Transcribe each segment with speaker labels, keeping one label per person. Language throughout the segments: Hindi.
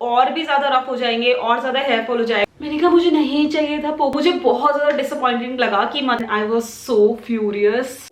Speaker 1: और भी ज्यादा रफ हो जाएंगे और ज्यादा हेयर फॉल हो जाएगा। मैंने कहा मुझे नहीं चाहिए था, मुझे बहुत ज्यादा डिसअपॉइंटिंग लगा कि I was so furious.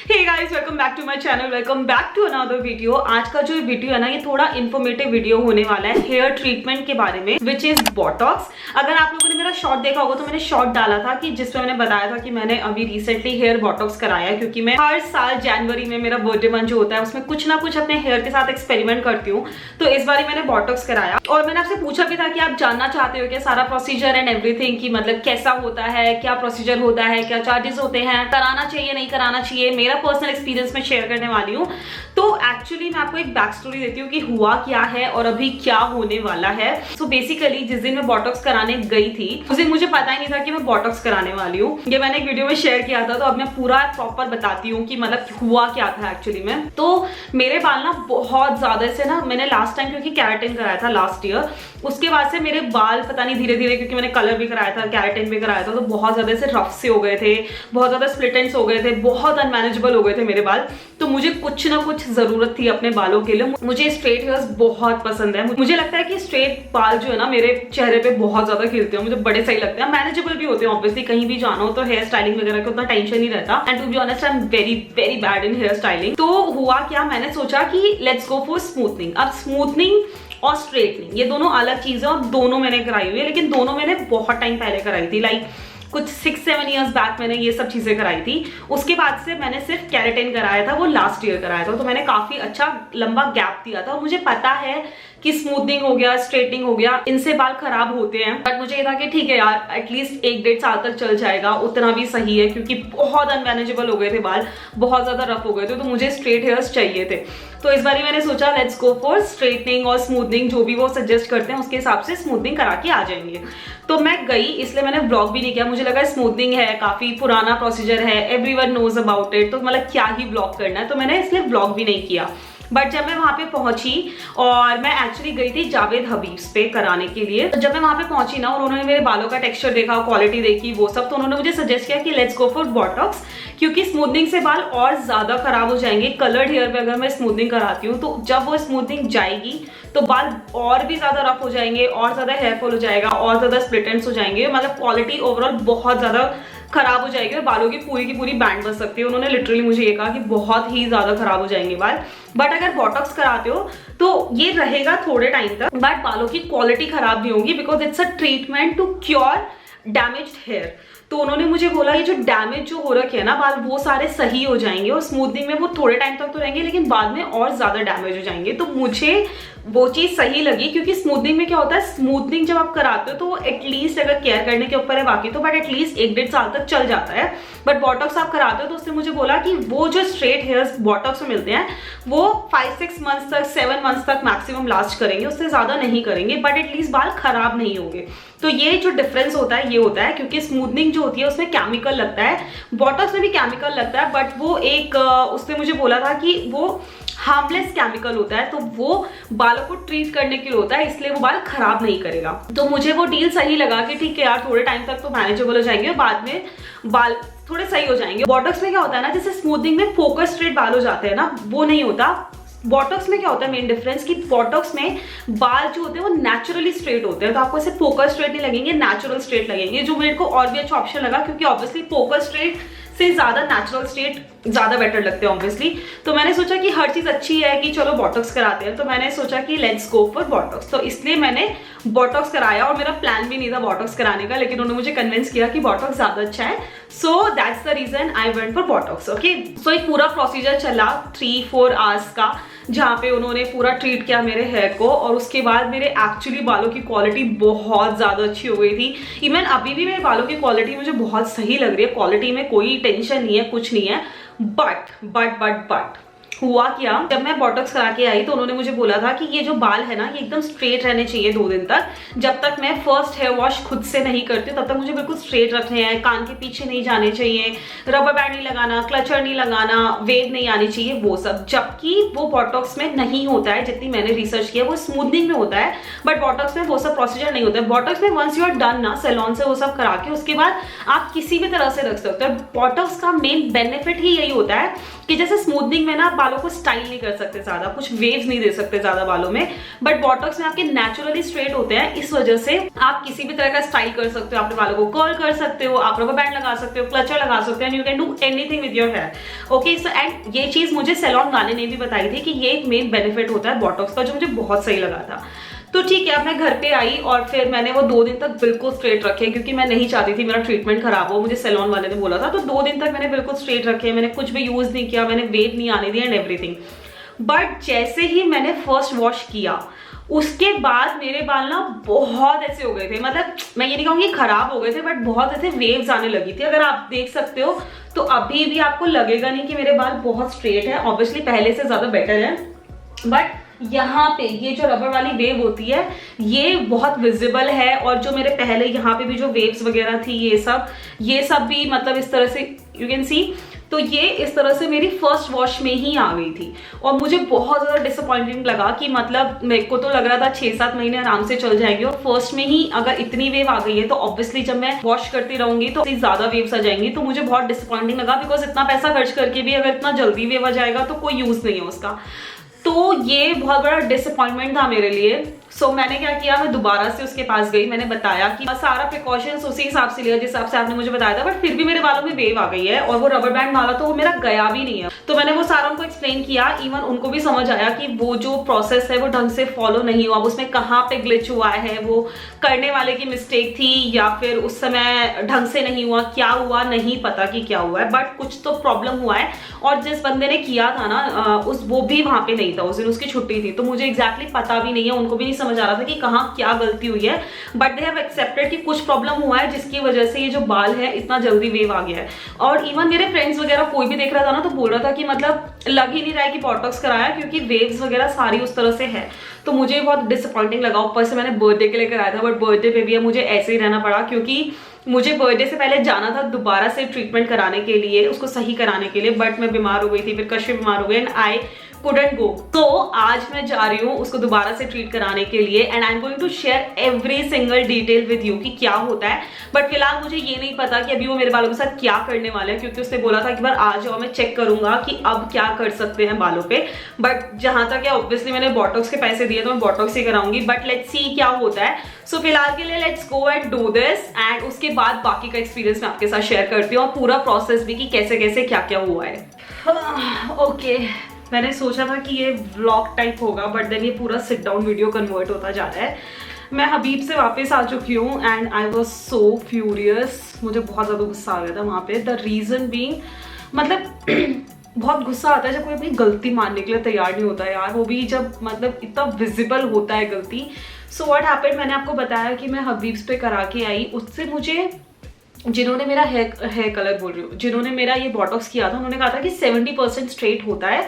Speaker 1: Hey guys, welcome back to my channel, welcome back to another video. आज का जो वीडियो है ना, ये थोड़ा इन्फॉर्मेटिव वीडियो होने वाला है हेयर ट्रीटमेंट के बारे में, विच इज बोटॉक्स। अगर आप लोगों ने मेरा शॉर्ट देखा होगा तो मैंने शॉर्ट डाला था कि जिसमें मैंने बताया था कि मैंने अभी रिसेंटली हेयर बोटॉक्स कराया है, क्योंकि मैं हर साल जनवरी में मेरा बर्थडे मंथ जो होता है उसमें कुछ ना कुछ अपने हेयर के साथ एक्सपेरिमेंट करती हूँ। तो इस बार मैंने बोटॉक्स कराया और मैंने आपसे पूछा भी था कि आप जानना चाहते हो क्या सारा प्रोसीजर एंड एवरीथिंग, की मतलब कैसा होता है, क्या प्रोसीजर होता है, क्या चार्जेस होते हैं, कराना चाहिए नहीं कराना चाहिए, मेरा पर्सनल एक्सपीरियंस में शेयर करने वाली हूँ। तो एक्चुअली मैं आपको एक बैक स्टोरी देती हूँ कि हुआ क्या है और अभी क्या होने वाला है। सो बेसिकली जिस दिन मैं बोटॉक्स कराने गई थी उस दिन मुझे पता ही नहीं था कि मैं बोटॉक्स कराने वाली हूँ। ये मैंने एक वीडियो में शेयर किया था, तो अब मैं पूरा प्रॉपर बताती हूँ कि मतलब हुआ क्या था एक्चुअली में। तो मेरे बाल ना बहुत ज्यादा से ना, मैंने लास्ट टाइम क्योंकि कैरेटिन कराया था लास्ट ईयर, उसके बाद से मेरे बाल पता नहीं धीरे धीरे, क्योंकि मैंने कलर भी कराया था, कैरेटिन भी कराया था, तो बहुत ज्यादा से रफ से हो गए थे, बहुत ज्यादा स्प्लिट एंड्स हो गए थे, बहुत अनमैनेजेबल हो गए थे मेरे बाल। तो मुझे कुछ ना कुछ जरूरत थी अपने बालों के लिए। मुझे स्ट्रेट हेयर्स बहुत पसंद है। मुझे लगता है कि स्ट्रेट बाल जो है ना मेरे चेहरे पे बहुत ज्यादा खिलते हैं, मुझे बड़े सही लगते हैं, मैनेजेबल भी होते हैं। ऑब्वियसली कहीं भी जाना हो तो हेयर स्टाइलिंग वगैरह का उतना टेंशन नहीं रहता। And to be honest I am very very bad in hair styling. तो हुआ क्या, मैंने सोचा कि लेट्स गो फॉर स्मूथनिंग। अब स्मूथनिंग और स्ट्रेटनिंग ये दोनों अलग चीजें और दोनों मैंने कराई हुई है, लेकिन दोनों मैंने बहुत टाइम पहले कराई थी, लाइक कुछ 6-7 इयर्स बैक मैंने ये सब चीजें कराई थी। उसके बाद से मैंने सिर्फ कैरेटिन कराया था, वो लास्ट ईयर कराया था। तो मैंने काफी अच्छा लंबा गैप दिया था। मुझे पता है कि स्मूथनिंग हो गया, स्ट्रेटनिंग हो गया, इनसे बाल खराब होते हैं, बट मुझे ये था कि ठीक है यार, एटलीस्ट 1-1.5 साल तक चल जाएगा, उतना भी सही है, क्योंकि बहुत अनमैनेजेबल हो गए थे बाल, बहुत ज्यादा रफ हो गए थे, तो मुझे स्ट्रेट हेयर्स चाहिए थे। तो इस बार मैंने सोचा लेट्स गो फॉर स्ट्रेटनिंग और स्मूथनिंग, जो भी वो सजेस्ट करते हैं उसके हिसाब से स्मूथनिंग करा के आ जाएंगे। तो मैं गई, इसलिए मैंने व्लॉग भी नहीं किया। मुझे लगा स्मूथनिंग है, काफी पुराना प्रोसीजर है, एवरीवन नोज अबाउट इट, तो मतलब क्या ही व्लॉग करना है, तो मैंने इसलिए व्लॉग भी नहीं किया। बट जब मैं वहां पे पहुंची, और मैं एक्चुअली गई थी जावेद हबीब्स पे कराने के लिए, तो जब मैं वहां पे पहुंची ना और उन्होंने मेरे बालों का टेक्सचर देखा, क्वालिटी देखी, वो सब, तो उन्होंने मुझे सजेस्ट किया कि लेट्स गो फॉर बोटॉक्स, क्योंकि स्मूथनिंग से बाल और ज्यादा खराब हो जाएंगे। कलर्ड हेयर पे अगर मैं स्मूथनिंग कराती हूँ तो जब वो स्मूथनिंग जाएगी तो बाल और भी ज्यादा रफ हो जाएंगे, और ज्यादा हेयर फॉल हो जाएगा, और ज्यादा स्प्लिट एंड्स हो जाएंगे, मतलब क्वालिटी ओवरऑल बहुत ज्यादा खराब हो जाएगी और बालों की पूरी बैंड बच सकती है। उन्होंने लिटरली मुझे ये कहा कि बहुत ही ज्यादा खराब हो जाएंगे बाल। बट अगर बोटॉक्स कराते हो तो ये रहेगा थोड़े टाइम तक, बट बालों की क्वालिटी खराब नहीं होगी, because it's a treatment to cure damaged hair. तो उन्होंने मुझे बोला ये जो डैमेज जो हो रखे है ना बाल, वो सारे सही हो जाएंगे, और स्मूथनिंग में वो थोड़े टाइम तक तो रहेंगे, लेकिन बाद में और ज्यादा डैमेज हो जाएंगे। तो मुझे वो चीज सही लगी, क्योंकि स्मूथनिंग में क्या होता है, स्मूथनिंग जब आप कराते हो तो एटलीस्ट, अगर केयर करने के ऊपर है बाकी तो, बट एटलीस्ट 1-1.5 साल तक चल जाता है। बट बोटॉक्स आप कराते हो तो उसने मुझे बोला कि वो जो स्ट्रेट हेयर्स बोटॉक्स में मिलते हैं वो 5-6 मंथ्स तक, 7 मंथ्स तक मैक्सिमम लास्ट करेंगे, उससे ज्यादा नहीं करेंगे, बट एटलीस्ट बाल खराब नहीं होंगे। तो ये जो डिफरेंस होता है ये होता है, क्योंकि स्मूथनिंग जो होती है उसमें केमिकल लगता है, बोटॉक्स में भी केमिकल लगता है, बट वो एक उसने मुझे बोला था कि वो हार्मलेस केमिकल होता है, तो वो बालों को ट्रीट करने के लिए होता है, इसलिए वो बाल खराब नहीं करेगा। तो मुझे वो डील सही लगा कि ठीक है यार, थोड़े टाइम तक तो मैनेजेबल हो जाएंगे और बाद में बाल थोड़े सही हो जाएंगे। बोटॉक्स में क्या होता है ना, जैसे स्मूथनिंग में फोकस स्ट्रेट बाल हो जाते हैं ना, वो नहीं होता। बोटॉक्स में क्या होता है मेन डिफरेंस, कि बोटॉक्स में बाल जो होते हैं वो नेचुरली स्ट्रेट होते हैं, तो आपको ऐसे फोकस स्ट्रेट नहीं लगेंगे, नेचुरल स्ट्रेट लगेंगे, जो मेरे को और भी अच्छा ऑप्शन लगा, क्योंकि ऑब्वियसली फोकस स्ट्रेट से ज्यादा नेचुरल स्ट्रेट ज्यादा बेटर लगते हैं ऑब्वियसली। तो मैंने सोचा कि हर चीज अच्छी है कि चलो बोटॉक्स कराते हैं, तो मैंने सोचा कि लेट्स गो फॉर बोटॉक्स। तो इसलिए मैंने बोटॉक्स कराया, और मेरा प्लान भी नहीं था बोटॉक्स कराने का, लेकिन उन्होंने मुझे कन्विंस किया कि बोटॉक्स ज्यादा अच्छा है, so that's the reason I went for botox. Okay, so एक पूरा प्रोसीजर चला 3-4 आवर्स का, जहाँ पे उन्होंने पूरा ट्रीट किया मेरे हेयर को, और उसके बाद मेरे एक्चुअली बालों की क्वालिटी बहुत ज्यादा अच्छी हो गई थी। इवन अभी भी मेरे बालों की क्वालिटी मुझे बहुत सही लग रही है, क्वालिटी में कोई टेंशन नहीं है, कुछ नहीं है। बट हुआ क्या, जब मैं बोटॉक्स करा के आई तो उन्होंने मुझे बोला था कि ये जो बाल है ना, ये एकदम स्ट्रेट रहने चाहिए 2 दिन तक। जब तक मैं फर्स्ट हेयर वॉश खुद से नहीं करती तब तक मुझे बिल्कुल स्ट्रेट रखने हैं, कान के पीछे नहीं जाने चाहिए, रबर बैंड नहीं लगाना, क्लचर नहीं लगाना, वेव नहीं आनी चाहिए, वो सब। जबकि वो बोटॉक्स में नहीं होता है, जितनी मैंने रिसर्च किया, वो स्मूथनिंग में होता है, बट बोटॉक्स में वो सब प्रोसीजर नहीं होता है। बोटॉक्स में वंस यू आर डन ना सैलून से वो सब करा के, उसके बाद आप किसी भी तरह से रख सकते हो। बोटॉक्स का मेन बेनिफिट ही यही होता है कि जैसे स्मूथनिंग में ना आप बालों को स्टाइल नहीं कर सकते ज्यादा, कुछ वेव्स नहीं दे सकते ज्यादा बालों में, बट बॉटॉक्स में आपके नेचुरली स्ट्रेट होते हैं, इस वजह से आप किसी भी तरह का स्टाइल कर सकते हो, अपने बालों को कर्ल कर सकते हो, आप रबर बैंड लगा सकते हो, क्लचर लगा सकते हो, and you can do anything with your hair. Okay, so and ये चीज मुझे सैलून वाले ने भी बताई थी कि ये एक मेन बेनिफिट होता है बॉटॉक्स का, जो मुझे बहुत सही लगा था। तो ठीक है, अब मैं घर पे आई और फिर मैंने वो 2 दिन तक बिल्कुल स्ट्रेट रखे, क्योंकि मैं नहीं चाहती थी मेरा ट्रीटमेंट खराब हो, मुझे सैलून वाले ने बोला था। तो 2 दिन तक मैंने बिल्कुल स्ट्रेट रखे, मैंने कुछ भी यूज नहीं किया, मैंने वेव नहीं आने दिया एंड एवरीथिंग। बट जैसे ही मैंने फर्स्ट वॉश किया उसके बाद मेरे बाल ना बहुत ऐसे हो गए थे, मतलब मैं ये नहीं कहूँगी खराब हो गए थे, बट बहुत ऐसे वेव्स आने लगी थी। अगर आप देख सकते हो तो अभी भी आपको लगेगा नहीं कि मेरे बाल बहुत स्ट्रेट है, ऑब्वियसली पहले से ज्यादा बेटर है, बट यहाँ पे ये जो रबर वाली वेव होती है ये बहुत विजिबल है। और जो मेरे पहले यहाँ पे भी जो वेव्स वगैरह थी ये सब भी मतलब इस तरह से यू कैन सी, तो ये इस तरह से मेरी फर्स्ट वॉश में ही आ गई थी। और मुझे बहुत ज्यादा डिसअपॉइंटिंग लगा कि मतलब मेरे को तो लग रहा था 6-7 महीने आराम से चल जाएंगे, और फर्स्ट में ही अगर इतनी वेव आ गई है तो ऑब्वियसली जब मैं वॉश करती रहूंगी तो ज्यादा वेव्स आ जाएंगी। तो मुझे बहुत डिसअपॉइंटिंग लगा, बिकॉज इतना पैसा खर्च करके भी अगर इतना जल्दी वेव आ जाएगा तो कोई यूज नहीं है उसका। तो ये बहुत बड़ा डिसअपॉइंटमेंट था मेरे लिए। सो मैंने क्या किया, मैं दोबारा से उसके पास गई, मैंने बताया कि सारा प्रिकॉशंस उसी हिसाब से लिया जिस हिसाब से आपने मुझे बताया था, बट फिर भी मेरे बालों में वेव आ गई है, और वो रबर बैंड वाला तो वो मेरा गया भी नहीं है। तो मैंने वो सारा उनको एक्सप्लेन किया, इवन उनको भी समझ आया कि वो जो प्रोसेस है वो ढंग से फॉलो नहीं हुआ, उसमें कहाँ पे ग्लिच हुआ है, वो करने वाले की मिस्टेक थी या फिर उस समय ढंग से नहीं हुआ, क्या हुआ नहीं पता कि क्या हुआ है, बट कुछ तो प्रॉब्लम हुआ है। और जिस बंदे ने किया था ना वो भी वहां पे नहीं था उस दिन, उसकी छुट्टी थी, तो मुझे एग्जैक्टली पता भी नहीं है, उनको भी नहीं समझ आ रहा था कि कहाँ क्या गलती हुई है, बट दे हैव एक्सेप्टेड कि कुछ प्रॉब्लम हुआ है जिसकी वजह से ये जो बाल है इतना जल्दी वेव आ गया है। और इवन मेरे फ्रेंड्स वगैरह कोई भी देख रहा था ना तो बोल रहा था कि मतलब लग ही नहीं रहा है कि बॉटॉक्स कराया, क्योंकि वेव्स वगैरह सारी उस तरह से है। तो मुझे बहुत डिसअपॉइंटिंग लगा। ऊपर से मैंने बर्थडे के लिए कराया था, बट बर्थडे पे भी मुझे ऐसे ही रहना पड़ा, क्योंकि मुझे बर्थडे से पहले जाना था दोबारा से ट्रीटमेंट कराने के लिए, उसको सही कराने के लिए, बट मैं बीमार हो गई थी, फिर कश्यप बीमार हो गए एंड आई couldn't go। तो आज मैं जा रही हूँ उसको दोबारा से ट्रीट कराने के लिए, and I am going to share every single detail with you कि क्या होता है। बट फिलहाल मुझे ये नहीं पता कि अभी वो मेरे बालों के साथ क्या करने वाले हैं, क्योंकि उसने बोला था कि बार आ जाओ, मैं चेक करूंगा कि अब क्या कर सकते हैं बालों पे। बट जहां तक है ऑब्वियसली मैंने बॉटॉक्स के पैसे दिए तो मैं बॉटॉक्स ही कराऊंगी, बट लेट्स सी क्या होता है। सो फिलहाल के लिए let's go and do this, and उसके बाद बाकी का एक्सपीरियंस मैं आपके साथ शेयर करती हूँ, और पूरा प्रोसेस भी कि कैसे कैसे क्या क्या हुआ है। ओके, मैंने सोचा था कि ये व्लॉग टाइप होगा, बट देन ये पूरा सिट डाउन वीडियो कन्वर्ट होता जा रहा है। मैं हबीब से वापस आ चुकी हूँ and I was so furious. मुझे बहुत ज़्यादा गुस्सा आ गया था वहाँ पे। द रीज़न बीइंग, मतलब बहुत गुस्सा आता है जब कोई अपनी गलती मानने के लिए तैयार नहीं होता है यार, वो भी जब मतलब इतना विजिबल होता है गलती। सो व्हाट हैपेंड, मैंने आपको बताया कि मैं हबीब्स पे करा के आई, उससे मुझे जिन्होंने मेरा हेयर कलर बोल रही हूँ, जिन्होंने मेरा ये बॉटॉक्स किया था, उन्होंने कहा था कि 70% स्ट्रेट होता है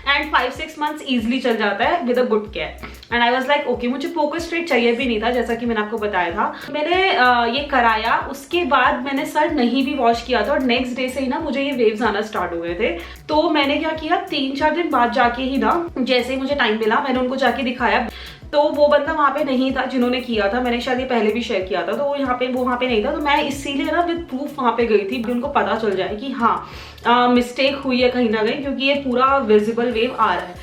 Speaker 1: एंड 5-6 मंथ्स इजीली चल जाता है with a good care. And I was like okay, मुझे फोकस स्ट्रेट चाहिए भी नहीं था, जैसा कि मैंने आपको बताया था। मैंने ये कराया, उसके बाद मैंने सर नहीं भी वॉश किया था, और नेक्स्ट डे से ही ना मुझे ये वेव्स आना स्टार्ट हो गए थे। तो मैंने क्या किया, 3-4 दिन बाद जाके ही ना, जैसे ही मुझे टाइम मिला, मैंने उनको जाके दिखाया। तो वो बंदा वहाँ पे नहीं था जिन्होंने किया था, मैंने शायद ये पहले भी शेयर किया था, तो वो वहाँ पे नहीं था। तो मैं इसीलिए ना विद प्रूफ वहाँ पे गई थी कि उनको पता चल जाए कि हाँ मिस्टेक हुई है कहीं ना कहीं, क्योंकि ये पूरा विजिबल वेव आ रहा है।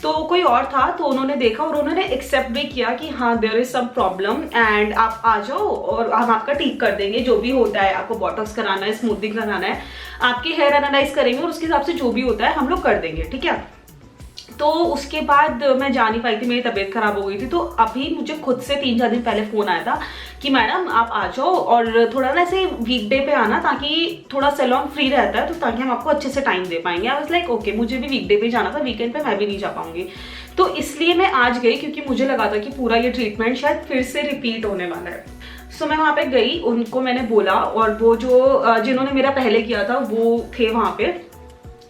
Speaker 1: तो कोई और था, तो उन्होंने देखा और उन्होंने एक्सेप्ट भी किया कि हाँ there is some problem and आप आ जाओ और हम आपका ठीक कर देंगे, जो भी होता है, आपको बॉटॉक्स कराना है, स्मूथनिंग कराना है, आपके हेयर एनालाइज करेंगे और उसके हिसाब से जो भी होता है हम लोग कर देंगे, ठीक है। तो उसके बाद मैं जा नहीं पाई थी, मेरी तबीयत खराब हो गई थी। तो अभी मुझे खुद से 3-4 दिन पहले फोन आया था कि मैडम आप आ जाओ और थोड़ा ना ऐसे वीकडे पे आना, ताकि थोड़ा सैलून फ्री रहता है, तो ताकि हम आपको अच्छे से टाइम दे पाएंगे। आई वाज लाइक ओके, मुझे भी वीकडे पे जाना था, वीकेंड पे मैं भी नहीं जा पाऊंगी, तो इसलिए मैं आज गई, क्योंकि मुझे लगा था कि पूरा ये ट्रीटमेंट शायद फिर से रिपीट होने वाला है। सो मैं वहाँ पे गई, उनको मैंने बोला, और वो जो जिन्होंने मेरा पहले किया था वो थे वहाँ पे,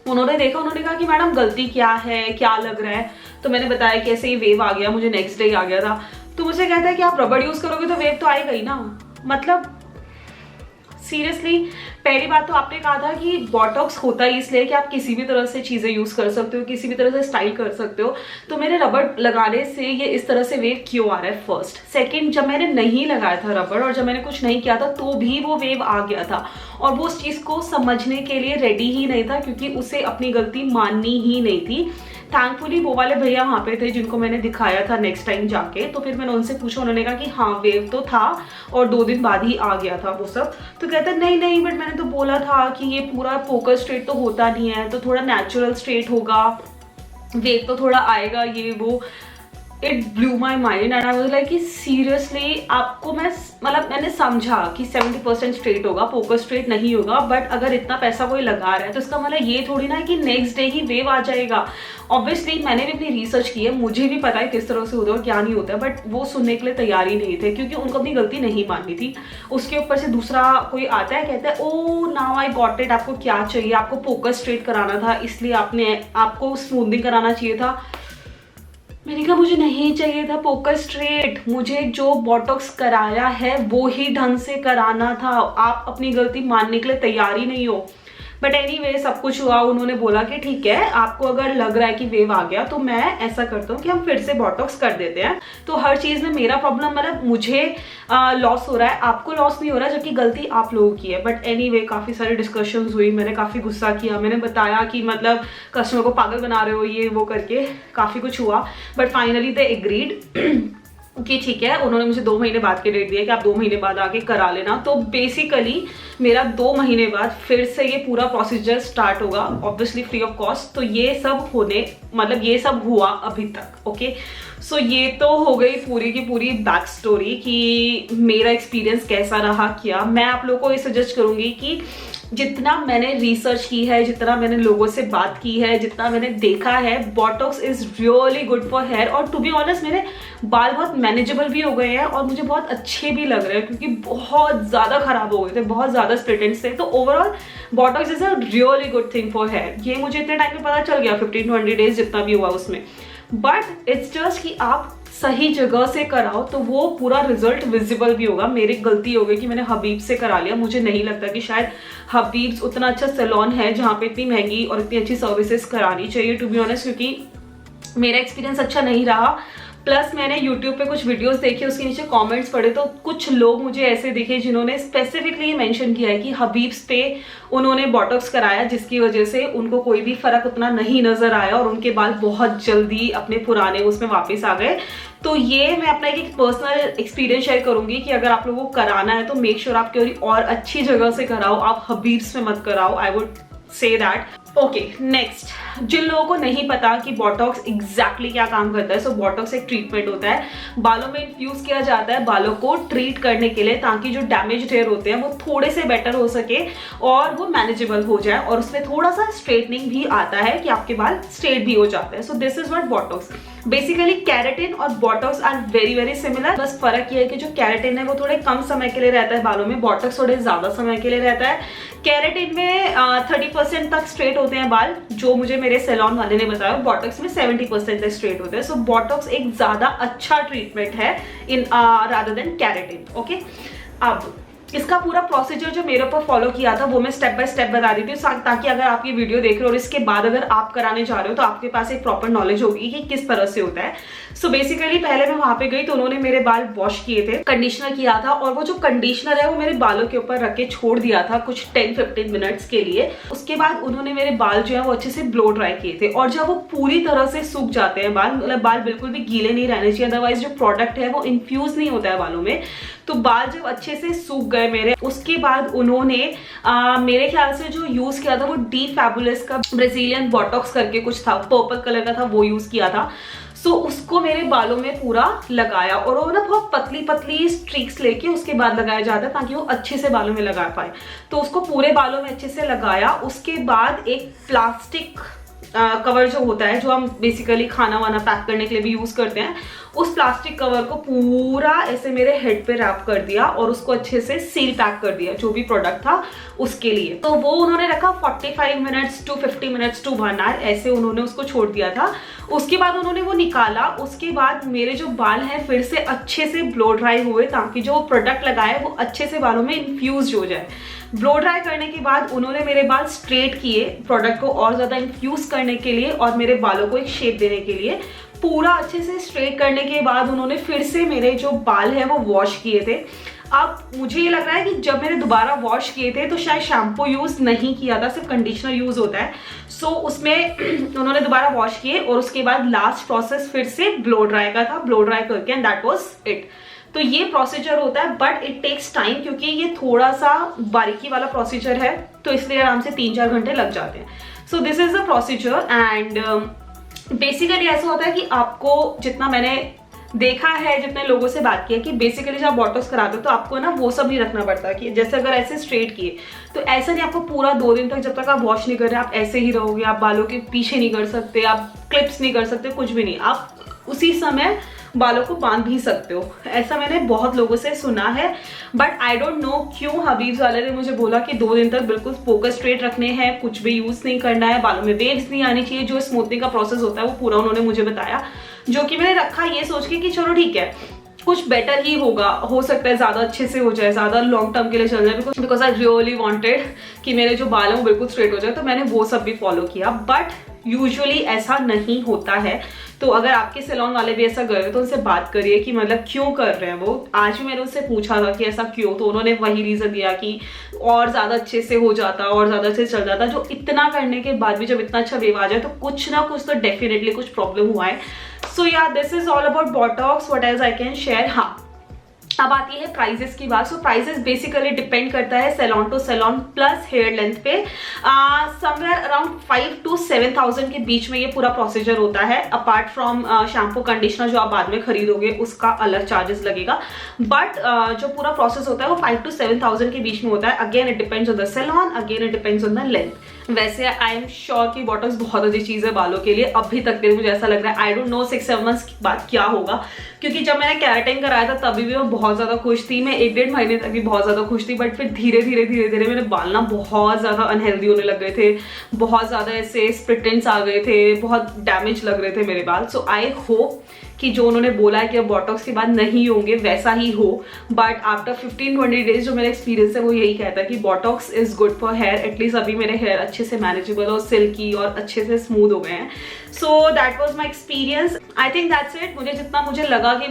Speaker 1: उन्होंने देखा, उन्होंने कहा कि मैडम गलती क्या है, क्या लग रहा है। तो मैंने बताया कि ऐसे ही वेव आ गया, मुझे नेक्स्ट डे आ गया था। तो मुझे कहता है कि आप रबड़ यूज करोगे तो वेव तो आएगा ही ना। मतलब सीरियसली पहली बात तो आपने कहा था कि बॉटॉक्स होता ही इसलिए कि आप किसी भी तरह से चीज़ें यूज़ कर सकते हो, किसी भी तरह से स्टाइल कर सकते हो। तो मेरे रबड़ लगाने से ये इस तरह से वेव क्यों आ रहा है, फर्स्ट। सेकेंड, जब मैंने नहीं लगाया था रबड़ और जब मैंने कुछ नहीं किया था तो भी वो वेव आ गया था, और वो उस चीज़ को समझने के लिए रेडी ही नहीं था, क्योंकि उसे अपनी गलती माननी ही नहीं थी। थैंकफुली वो वाले भैया वहाँ पे थे जिनको मैंने दिखाया था नेक्स्ट टाइम जाके, तो फिर मैंने उनसे पूछा, उन्होंने कहा कि हाँ वेव तो था और 2 दिन बाद ही आ गया था वो सब। तो कहते हैं नहीं नहीं, बट मैंने तो बोला था कि ये पूरा फोकस स्ट्रेट तो होता नहीं है, तो थोड़ा नेचुरल स्ट्रेट होगा, वेव तो थोड़ा आएगा, ये वो। It blew my mind and I was like कि सीरियसली आपको मैंने समझा कि 70% स्ट्रेट होगा, फोकस स्ट्रेट नहीं होगा, बट अगर इतना पैसा कोई लगा रहा है तो इसका मतलब ये थोड़ी ना है कि नेक्स्ट डे ही वेव आ जाएगा। ऑब्वियसली मैंने भी अपनी रिसर्च की है, मुझे भी पता है किस तरह से होता है और क्या नहीं होता है, बट वो सुनने के लिए तैयार ही नहीं थे, क्योंकि उनको अपनी गलती नहीं माननी थी। उसके ऊपर से दूसरा कोई आता है, कहता है ओ नाउ आई गॉट इट, आपको क्या चाहिए, आपको फोकस स्ट्रेट कराना था इसलिए आपको स्मूथनिंग कराना चाहिए था। मैंने कहा मुझे नहीं चाहिए था फोकस स्ट्रेट, मुझे जो बॉटॉक्स कराया है वो ही ढंग से कराना था। आप अपनी गलती मानने के लिए तैयार ही नहीं हो। बट एनीवे सब कुछ हुआ, उन्होंने बोला कि ठीक है आपको अगर लग रहा है कि वेव आ गया तो मैं ऐसा करता हूँ कि हम फिर से बॉटॉक्स कर देते हैं। तो हर चीज़ में मेरा प्रॉब्लम मतलब मुझे लॉस हो रहा है, आपको लॉस नहीं हो रहा, जबकि गलती आप लोगों की है। बट एनीवे काफ़ी सारी डिस्कशंस हुई, मैंने काफ़ी गुस्सा किया, मैंने बताया कि मतलब कस्टमर को पागल बना रहे हो ये वो करके, काफ़ी कुछ हुआ। बट फाइनली दे एग्रीड कि ठीक है। उन्होंने मुझे 2 महीने बाद के डेट दिया कि आप 2 महीने बाद आके करा लेना। तो बेसिकली मेरा 2 महीने बाद फिर से ये पूरा प्रोसीजर स्टार्ट होगा, ऑब्वियसली फ्री ऑफ कॉस्ट। तो ये सब ये सब हुआ अभी तक। ओके, सो ये तो हो गई पूरी की पूरी बैक स्टोरी कि मेरा एक्सपीरियंस कैसा रहा क्या। मैं आप लोगों को ये सजेस्ट करूंगी कि जितना मैंने रिसर्च की है, जितना मैंने लोगों से बात की है, जितना मैंने देखा है, botox is really good for hair. और टू बी ऑनेस्ट मेरे बाल बहुत मैनेजेबल भी हो गए हैं और मुझे बहुत अच्छे भी लग रहे हैं, क्योंकि बहुत ज़्यादा खराब हो गए थे, बहुत ज़्यादा स्प्लिट एंड्स थे। तो overall botox is a really good thing for hair. ये मुझे इतने टाइम में पता चल गया, 15-20 डेज जितना भी हुआ उसमें। बट इट्स जस्ट कि आप सही जगह से कराओ तो वो पूरा रिजल्ट विजिबल भी होगा। मेरी गलती हो गई कि मैंने हबीब से करा लिया। मुझे नहीं लगता कि शायद हबीब्स उतना अच्छा सैलून है जहाँ पे इतनी महंगी और इतनी अच्छी सर्विसेज करानी चाहिए, टू बी ऑनेस्ट, क्योंकि मेरा एक्सपीरियंस अच्छा नहीं रहा। प्लस मैंने YouTube पे कुछ वीडियोस देखे, उसके नीचे कमेंट्स पढ़े, तो कुछ लोग मुझे ऐसे दिखे जिन्होंने स्पेसिफिकली मेंशन किया है कि हबीब्स पे उन्होंने बॉटॉक्स कराया, जिसकी वजह से उनको कोई भी फर्क उतना नहीं नजर आया और उनके बाल बहुत जल्दी अपने पुराने उसमें वापस आ गए। तो ये मैं अपना एक पर्सनल एक्सपीरियंस शेयर करूंगी कि अगर आप लोगों को कराना है तो मेक श्योर आप कोई और अच्छी जगह से कराओ, आप हबीब्स में मत कराओ। I would say that. Okay, next, जिन लोगों को नहीं पता कि बॉटॉक्स एग्जैक्टली क्या काम करता है, सो बॉटॉक्स एक ट्रीटमेंट होता है, बालों में इन्फ्यूज किया जाता है बालों को ट्रीट करने के लिए, ताकि जो डैमेज हेयर होते हैं वो थोड़े से बेटर हो सके और वो मैनेजेबल हो जाए, और उसमें थोड़ा सा स्ट्रेटनिंग भी आता है कि आपके बाल स्ट्रेट भी हो जाते हैं। So this is what botox. Basically keratin और botox are very very similar, बस फर्क ये है कि जो कैरेटिन है वो थोड़े कम समय के लिए रहता है बालों में, बॉटॉक्स थोड़े ज्यादा समय के लिए रहता है। कैरेटिन में 30% तक स्ट्रेट होते हैं बाल, जो मुझे मेरे सैलून वाले ने बताया। बॉटॉक्स में 70% तक स्ट्रेट होते हैं। सो बॉटॉक्स एक ज्यादा अच्छा ट्रीटमेंट है इन रादर देन कैरेटिन। ओके, अब इसका पूरा प्रोसीजर जो मेरे ऊपर फॉलो किया था वो मैं स्टेप बाय स्टेप बता दी थी, ताकि अगर आप ये वीडियो देख रहे हो और इसके बाद अगर आप कराने जा रहे हो तो आपके पास एक प्रॉपर नॉलेज होगी कि किस तरह से होता है। सो बेसिकली पहले मैं वहां पे गई तो उन्होंने मेरे बाल वॉश किए थे, कंडीशनर किया था, और वो जो कंडीशनर है वो मेरे बालों के ऊपर रख के छोड़ दिया था कुछ 10-15 मिनट्स के लिए। उसके बाद उन्होंने मेरे बाल जो है वो अच्छे से ब्लो ड्राई किए थे, और जब वो पूरी तरह से सूख जाते हैं बाल, मतलब बाल बिल्कुल भी गीले नहीं रहने चाहिए, अदरवाइज जो प्रोडक्ट है वो इन्फ्यूज नहीं होता है बालों में। तो बाल जब अच्छे से सूख गए मेरे, उसके बाद उन्होंने मेरे ख्याल से जो यूज किया था वो डी फैबुलस का ब्राजीलियन बॉटॉक्स करके कुछ था, पर्पल कलर का था, वो यूज किया था। सो उसको मेरे बालों में पूरा लगाया, और वो ना बहुत पतली पतली स्ट्रीक्स लेके उसके बाद लगाया जाता है ताकि वो अच्छे से बालों में लगा पाए। तो उसको पूरे बालों में अच्छे से लगाया। उसके बाद एक प्लास्टिक कवर जो होता है, जो हम बेसिकली खाना वाना पैक करने के लिए भी यूज करते हैं, उस प्लास्टिक कवर को पूरा ऐसे मेरे हेड पे रैप कर दिया और उसको अच्छे से सील पैक कर दिया जो भी प्रोडक्ट था उसके लिए। तो वो उन्होंने रखा 45 minutes to 50 minutes to 1 hour, ऐसे उन्होंने उसको छोड़ दिया था। उसके बाद उन्होंने वो निकाला। उसके बाद मेरे जो बाल हैं फिर से अच्छे से ब्लो ड्राई हुए, ताकि जो प्रोडक्ट लगाए वो अच्छे से बालों में इन्फ्यूज हो जाए। ब्लो ड्राई करने के बाद उन्होंने मेरे बाल स्ट्रेट किए प्रोडक्ट को और ज़्यादा इन्फ्यूज करने के लिए और मेरे बालों को एक शेप देने के लिए। पूरा अच्छे से स्ट्रेट करने के बाद उन्होंने फिर से मेरे जो बाल हैं वो वॉश किए थे। अब मुझे ये लग रहा है कि जब मैंने दोबारा वॉश किए थे तो शायद शैम्पू यूज़ नहीं किया था, सिर्फ कंडीशनर यूज़ होता है। सो उसमें उन्होंने दोबारा वॉश किए और उसके बाद लास्ट प्रोसेस फिर से ब्लो ड्राई का था, ब्लो ड्राई करके, एंड दैट वाज इट। तो ये प्रोसीजर होता है बट इट टेक्स टाइम, क्योंकि ये थोड़ा सा बारीकी वाला प्रोसीजर है तो इसलिए आराम से 3-4 घंटे लग जाते हैं। So this is the procedure and basically ऐसा होता है कि आपको, जितना मैंने देखा है, जितने लोगों से बात किया, कि बेसिकली जब आप बॉटॉक्स कराते हो तो आपको ना वो सब नहीं रखना पड़ता कि जैसे अगर ऐसे स्ट्रेट किए तो ऐसा नहीं, आपको पूरा 2 दिन तक जब तक आप वॉश नहीं कर रहे आप ऐसे ही रहोगे। आप बालों के पीछे नहीं कर सकते, आप क्लिप्स नहीं कर सकते, कुछ भी नहीं, आप उसी समय बालों को बांध भी सकते हो। ऐसा मैंने बहुत लोगों से सुना है बट आई डोंट नो क्यों हबीब्स वाले ने मुझे बोला कि 2 दिन तक बिल्कुल फोकस स्ट्रेट रखने हैं, कुछ भी यूज नहीं करना है, बालों में वेव्स नहीं आनी चाहिए। जो स्मूथनिंग का प्रोसेस होता है वो पूरा उन्होंने मुझे बताया, जो कि मैंने रखा ये सोच के कि चलो ठीक है कुछ बेटर ही होगा, हो सकता है ज़्यादा अच्छे से हो जाए, ज़्यादा लॉन्ग टर्म के लिए चल जाए, बिकॉज आई रियली वांटेड कि मेरे जो बाल हैं वो बिल्कुल स्ट्रेट हो जाए। तो मैंने वो सब भी फॉलो किया बट यूजुअली ऐसा नहीं होता है। तो अगर आपके सैलून वाले भी ऐसा कर रहे हो तो उनसे बात करिए कि मतलब क्यों कर रहे हैं वो। आज भी मैंने उनसे पूछा था कि ऐसा क्यों, तो उन्होंने वही रीज़न दिया कि और ज़्यादा अच्छे से हो जाता, और ज़्यादा अच्छे से चल जाता। जो इतना करने के बाद भी जब इतना अच्छा वेव आ जाए तो कुछ ना कुछ तो डेफिनेटली कुछ प्रॉब्लम हुआ है। सो या this is all about Botox, what else I can share. हाँ, अब आती है प्राइजेस की बात। सो प्राइजेस बेसिकली डिपेंड करता है salon to salon plus hair length पे। समवेयर अराउंड 5 to 7,000 के बीच में ये पूरा प्रोसीजर होता है। अपार्ट फ्रॉम शैम्पू कंडीशनर जो आप बाद में खरीदोगे उसका अलग चार्जेस लगेगा, बट जो पूरा प्रोसेस होता है वो 5 to 7,000 के बीच में होता है। Again it depends on the salon, again it depends on the length. वैसे आई एम श्योर कि बॉटॉक्स बहुत अच्छी चीज़ है बालों के लिए, अभी तक के मुझे ऐसा लग रहा है। आई डोंट नो 6-7 मंथ्स के बाद क्या होगा, क्योंकि जब मैंने केराटिन कराया था तभी भी मैं बहुत ज़्यादा खुश थी, मैं 1-1.5 महीने तक भी बहुत ज़्यादा खुश थी। बट फिर धीरे धीरे मेरे बाल ना बहुत ज़्यादा अनहेल्दी होने लग गए थे, बहुत ज़्यादा ऐसे स्प्लिट एंड्स आ गए थे, बहुत डैमेज लग रहे थे मेरे बाल। सो आई होप कि जो उन्होंने बोला है कि अब बॉटॉक्स के बाद नहीं होंगे वैसा ही हो। बट आफ्टर 15-20 डेज जो मेरा एक्सपीरियंस है वो यही कहता है कि botox is good for hair. At least अभी मेरे हेयर अच्छे से मैनेजेबल और सिल्की और अच्छे से स्मूथ हो गए हैं। So that was my experience, I think that's it. मुझे जितना मुझे लगा कि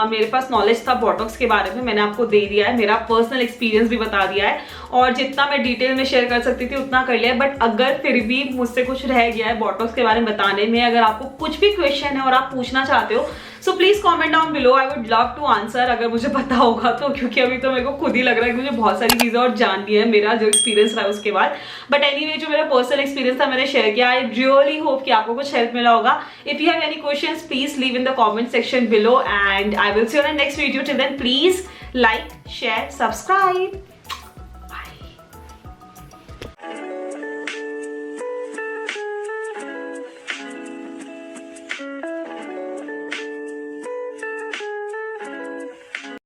Speaker 1: मेरे पास नॉलेज था बॉटॉक्स के बारे में मैंने आपको दे दिया है, मेरा पर्सनल एक्सपीरियंस भी बता दिया है, और जितना मैं डिटेल में शेयर कर सकती थी उतना कर लिया है। बट अगर फिर भी मुझसे कुछ रह गया है बॉटॉक्स के बारे में बताने में, अगर आपको कुछ भी क्वेश्चन है और आप पूछना चाहते हो, so please comment down below, I would love to answer अगर मुझे पता होगा तो, क्योंकि अभी तो मेरे को खुद ही लग रहा है कि मुझे बहुत सारी चीज़ें और जाननी है, मेरा जो एक्सपीरियंस रहा उसके बाद। बट एनीवे जो मेरा पर्सनल एक्सपीरियंस था मैंने शेयर किया। आई रियली होप कि आपको कुछ हेल्प मिला होगा। If you have any questions please leave in the comment section below and I will see you in the next video. Till then please like, share, subscribe.